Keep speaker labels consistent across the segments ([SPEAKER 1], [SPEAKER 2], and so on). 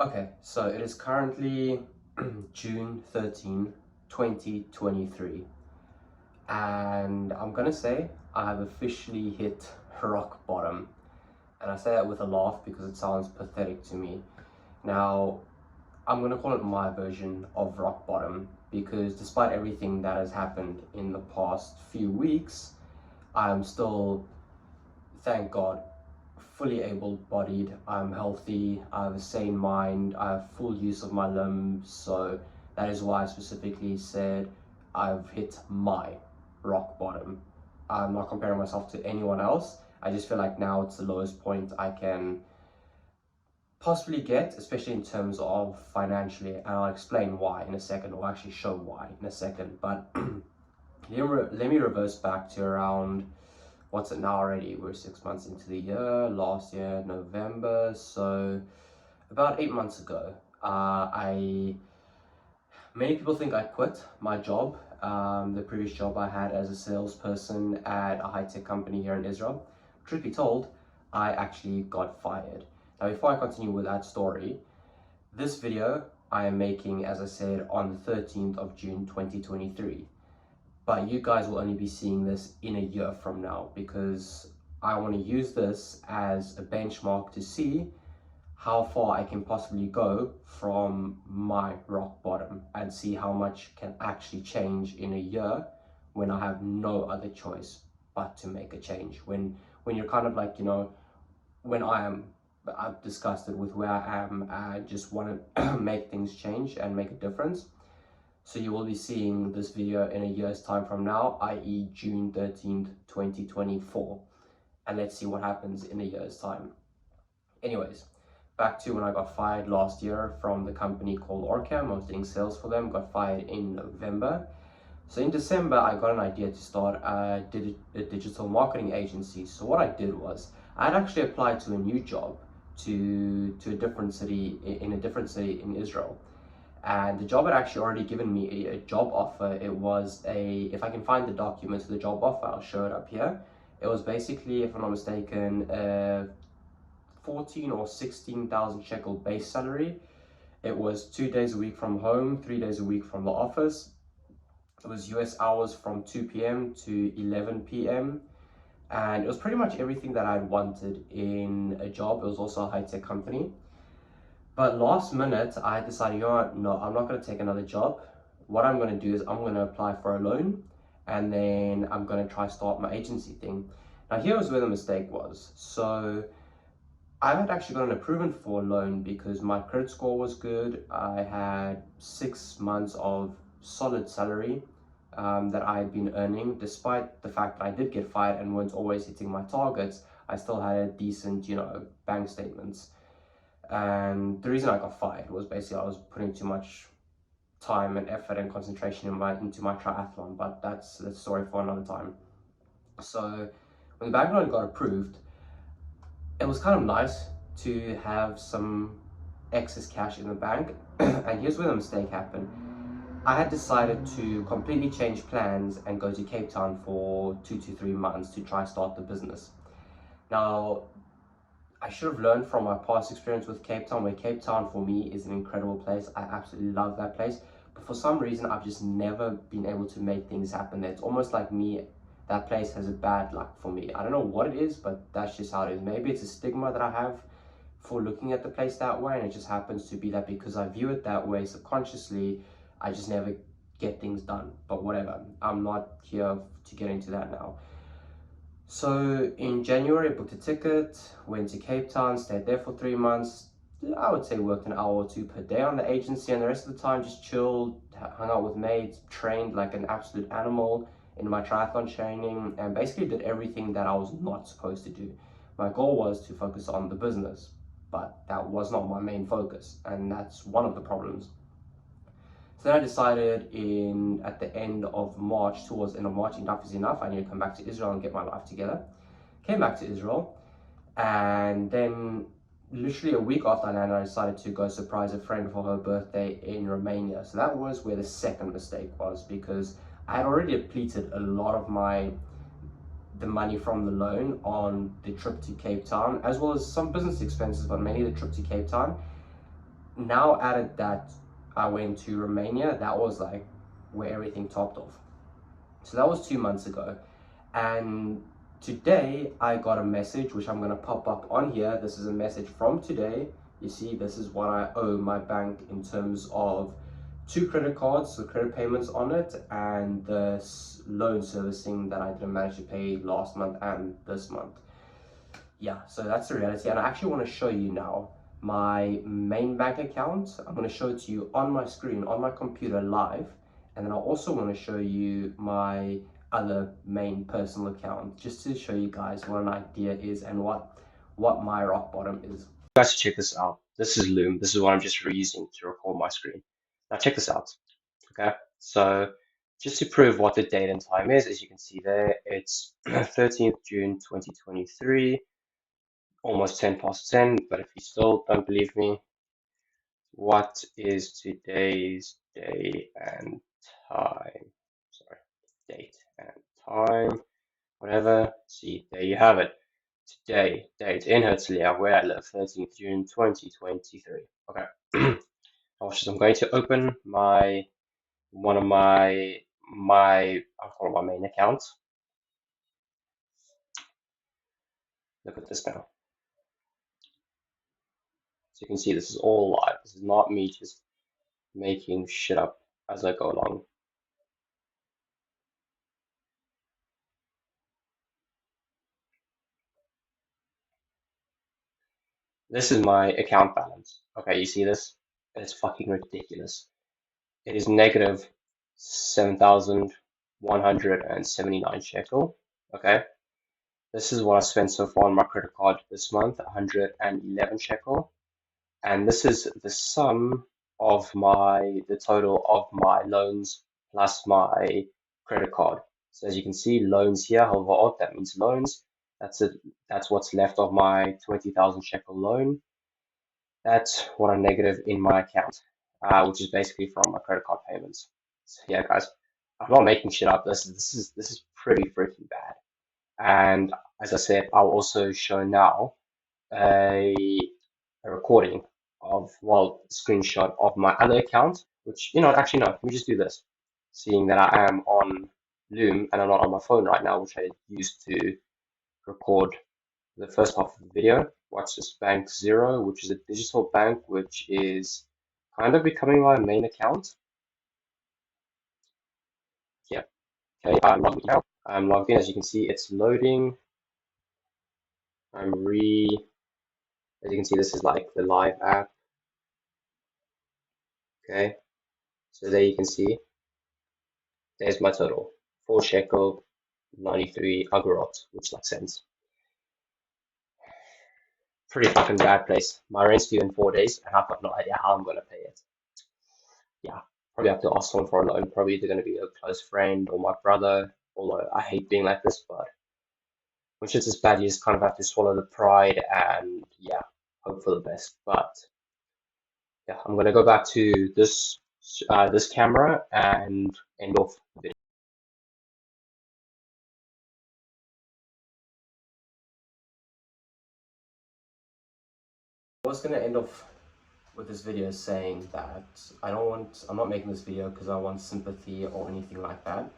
[SPEAKER 1] Okay, so it is currently June 13, 2023, and I'm gonna say I have officially hit rock bottom. And I say that with a laugh because it sounds pathetic to me. Now, I'm gonna call it my version of rock bottom because despite everything that has happened in the past few weeks, I'm still, thank God, fully able-bodied. I'm healthy, I have a sane mind, I have full use of my limbs. So that is why I specifically said I've hit my rock bottom. I'm not comparing myself to anyone else. I just feel like now it's the lowest point I can possibly get, especially in terms of financially, and I'll explain why in a second, or actually show why in a second. But let me reverse back to around, what's it now already? We're 6 months into the year, last year, November. So about 8 months ago, many people think I quit my job, the previous job I had as a salesperson at a high-tech company here in Israel. Truth be told, I actually got fired. Now, before I continue with that story, this video I am making, as I said, on the 13th of June 2023. But you guys will only be seeing this in a year from now because I want to use this as a benchmark to see how far I can possibly go from my rock bottom and see how much can actually change in a year when I have no other choice but to make a change. When you're kind of like, when I'm disgusted with where I am, I just want to make things change and make a difference. So you will be seeing this video in a year's time from now, i.e. June 13th, 2024. And let's see what happens in a year's time. Anyways, back to when I got fired last year from the company called Orcam. I was doing sales for them, got fired in November. So in December, I got an idea to start a digital marketing agency. So what I did was, I had actually applied to a new job to a different city, in a different city in Israel. And the job had actually already given me a job offer. It was if I can find the documents for the job offer, I'll show it up here. It was basically, if I'm not mistaken, 14 or 16,000 shekel base salary. It was 2 days a week from home, 3 days a week from the office. It was US hours from 2 p.m. to 11 p.m. And it was pretty much everything that I'd wanted in a job. It was also a high-tech company. But last minute, I decided, you know what, no, I'm not going to take another job. What I'm going to do is I'm going to apply for a loan, and then I'm going to try start my agency thing. Now, here was where the mistake was. So I had actually gotten approved for a loan because my credit score was good. I had 6 months of solid salary that I had been earning. Despite the fact that I did get fired and weren't always hitting my targets, I still had a decent, bank statements. And the reason I got fired was basically I was putting too much time and effort and concentration into my triathlon, but that's a story for another time. So when the bank loan got approved, it was kind of nice to have some excess cash in the bank. And here's where the mistake happened. I had decided to completely change plans and go to Cape Town for 2 to 3 months to try start the business. Now, I should have learned from my past experience with Cape Town, where Cape Town for me is an incredible place. I absolutely love that place. But for some reason, I've just never been able to make things happen there. It's almost like that place has a bad luck for me. I don't know what it is, but that's just how it is. Maybe it's a stigma that I have for looking at the place that way, and it just happens to be that because I view it that way subconsciously, I just never get things done. But whatever, I'm not here to get into that now. So in January, I booked a ticket, went to Cape Town, stayed there for 3 months. I would say worked an hour or two per day on the agency, and the rest of the time just chilled, hung out with mates, trained like an absolute animal in my triathlon training, and basically did everything that I was not supposed to do. My goal was to focus on the business, but that was not my main focus, and that's one of the problems. So then I decided at the end of March, towards the end of March, enough is enough. I need to come back to Israel and get my life together. Came back to Israel, and then literally a week after I landed, I decided to go surprise a friend for her birthday in Romania. So that was where the second mistake was, because I had already depleted a lot of the money from the loan on the trip to Cape Town, as well as some business expenses, but mainly the trip to Cape Town. now added that I went to Romania, that was like where everything topped off. So that was 2 months ago. And today I got a message, which I'm going to pop up on here. This is a message from today. You see, this is what I owe my bank in terms of 2 credit cards, the credit payments on it, and the loan servicing that I didn't manage to pay last month and this month. Yeah, so that's the reality. And I actually want to show you now my main bank account. I'm going to show it to you on my screen, on my computer live. And then I also want to show you my other main personal account, just to show you guys what an idea is and what my rock bottom is. Guys, check this out. This is Loom. This is what I'm just reusing to record my screen. Now check this out. Okay, so just to prove what the date and time is, as you can see there, it's 13th June 2023, almost 10 past 10. But if you still don't believe me, what is today's day and time? Sorry, date and time, whatever. See, there you have it. Today, date in Herzliya, where I live, 13th June 2023. Okay. I'm going to open one of my I'll call it my main account. Look at this now. So you can see this is all live. This is not me just making shit up as I go along. This is my account balance. Okay, you see this? It's fucking ridiculous. It is negative 7,179 shekel. Okay. This is what I spent so far on my credit card this month, 111 shekel. And this is the sum of the total of my loans plus my credit card. So as you can see, loans here, halvaot, that means loans. That's it. That's what's left of my 20,000 shekel loan. That's what I'm negative in my account, which is basically from my credit card payments. So yeah, guys, I'm not making shit up. This is pretty freaking bad. And as I said, I'll also show now a recording of, well, a screenshot of my other account, which, actually, no, let me just do this. Seeing that I am on Loom and I'm not on my phone right now, which I used to record the first half of the video. Watch this Bank Zero, which is a digital bank, which is kind of becoming my main account. Yeah. Okay, I'm logged in now. I'm logged in. As you can see, it's loading. As you can see, this is like the live app. Okay, so there you can see, there's my total, 4 shekel 93 agorot, which makes sense. Pretty fucking bad place. My rent's due in 4 days, and I've got no idea how I'm gonna pay it. Yeah, probably have to ask someone for a loan. Probably either gonna be a close friend or my brother. Although I hate being like this, but when shit's as bad, you just kind of have to swallow the pride and yeah, hope for the best. But yeah, I'm gonna go back to this camera and end off the video. I was gonna end off with this video saying that I'm not making this video because I want sympathy or anything like that.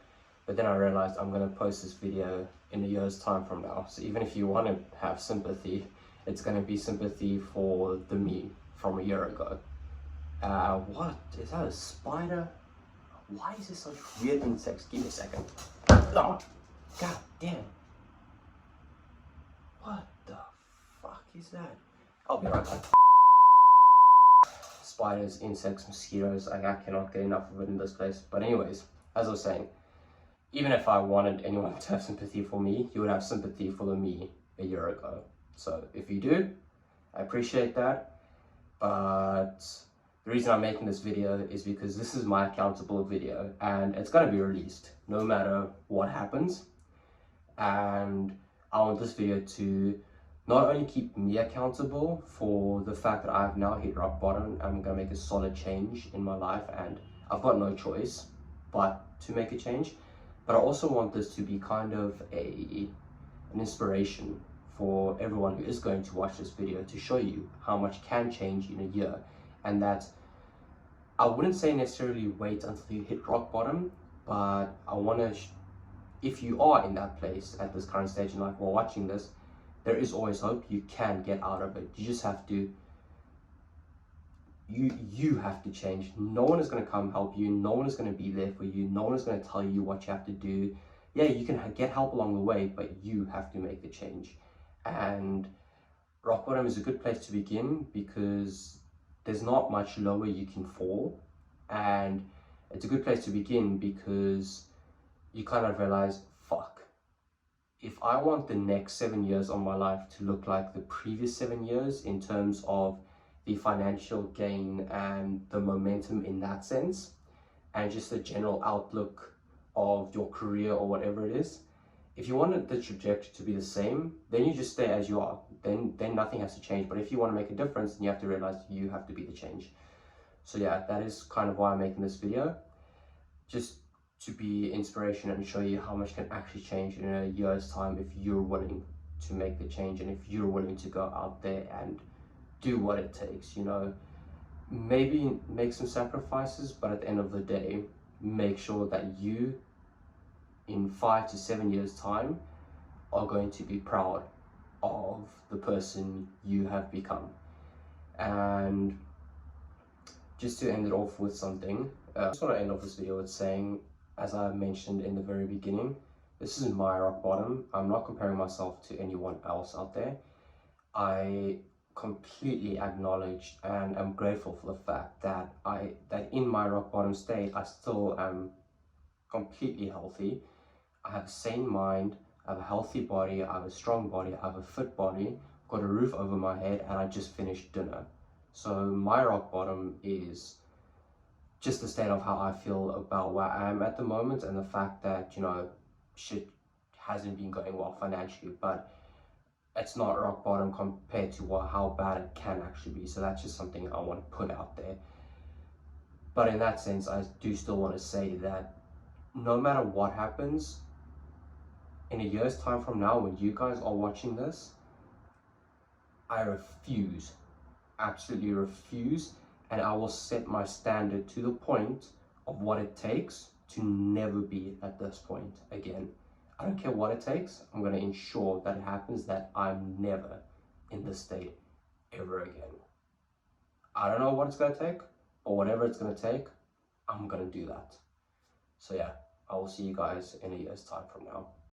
[SPEAKER 1] But then I realized I'm gonna post this video in a year's time from now. So even if you want to have sympathy, it's gonna be sympathy for the me from a year ago. What? Is that a spider? Why is this such weird insects? Give me a second. Oh, god damn. What the fuck is that? I'll be right back. Spiders, insects, mosquitoes, I cannot get enough of it in this place. But anyways, as I was saying, even if I wanted anyone to have sympathy for me, you would have sympathy for the me a year ago. So if you do, I appreciate that. But the reason I'm making this video is because this is my accountable video and it's gonna be released no matter what happens. And I want this video to not only keep me accountable for the fact that I've now hit rock bottom, I'm gonna make a solid change in my life and I've got no choice but to make a change, but I also want this to be kind of an inspiration for everyone who is going to watch this video, to show you how much can change in a year and that I wouldn't say necessarily wait until you hit rock bottom, but I want to, if you are in that place at this current stage in life while watching this, there is always hope. You can get out of it. You just have to, you have to change. No one is going to come help you. No one is going to be there for you. No one is going to tell you what you have to do. Yeah, you can get help along the way, but you have to make the change. And rock bottom is a good place to begin because there's not much lower you can fall, and it's a good place to begin because you kind of realize, fuck, if I want the next 7 years of my life to look like the previous 7 years in terms of the financial gain and the momentum in that sense, and just the general outlook of your career or whatever it is, if you want the trajectory to be the same, then you just stay as you are. Then nothing has to change. But if you want to make a difference, then you have to realize you have to be the change. So yeah, that is kind of why I'm making this video. Just to be inspiration and show you how much can actually change in a year's time if you're willing to make the change and if you're willing to go out there and do what it takes, you know. Maybe make some sacrifices, but at the end of the day, make sure that you, in 5 to 7 years time, are going to be proud of the person you have become. And just to end it off with something, I just want to end off this video with saying, as I mentioned in the very beginning, this is my rock bottom. I'm not comparing myself to anyone else out there. I completely acknowledge and am grateful for the fact that in my rock bottom state, I still am completely healthy. I have a sane mind, I have a healthy body, I have a strong body, I have a fit body, got a roof over my head, and I just finished dinner. So my rock bottom is just the state of how I feel about where I am at the moment, and the fact that, you know, shit hasn't been going well financially, but it's not rock bottom compared to how bad it can actually be. So that's just something I want to put out there. But in that sense, I do still want to say that no matter what happens, in a year's time from now, when you guys are watching this, I refuse, absolutely refuse, and I will set my standard to the point of what it takes to never be at this point again. I don't care what it takes. I'm going to ensure that it happens, that I'm never in this state ever again. I don't know what it's going to take, but whatever it's going to take, I'm going to do that. So yeah, I will see you guys in a year's time from now.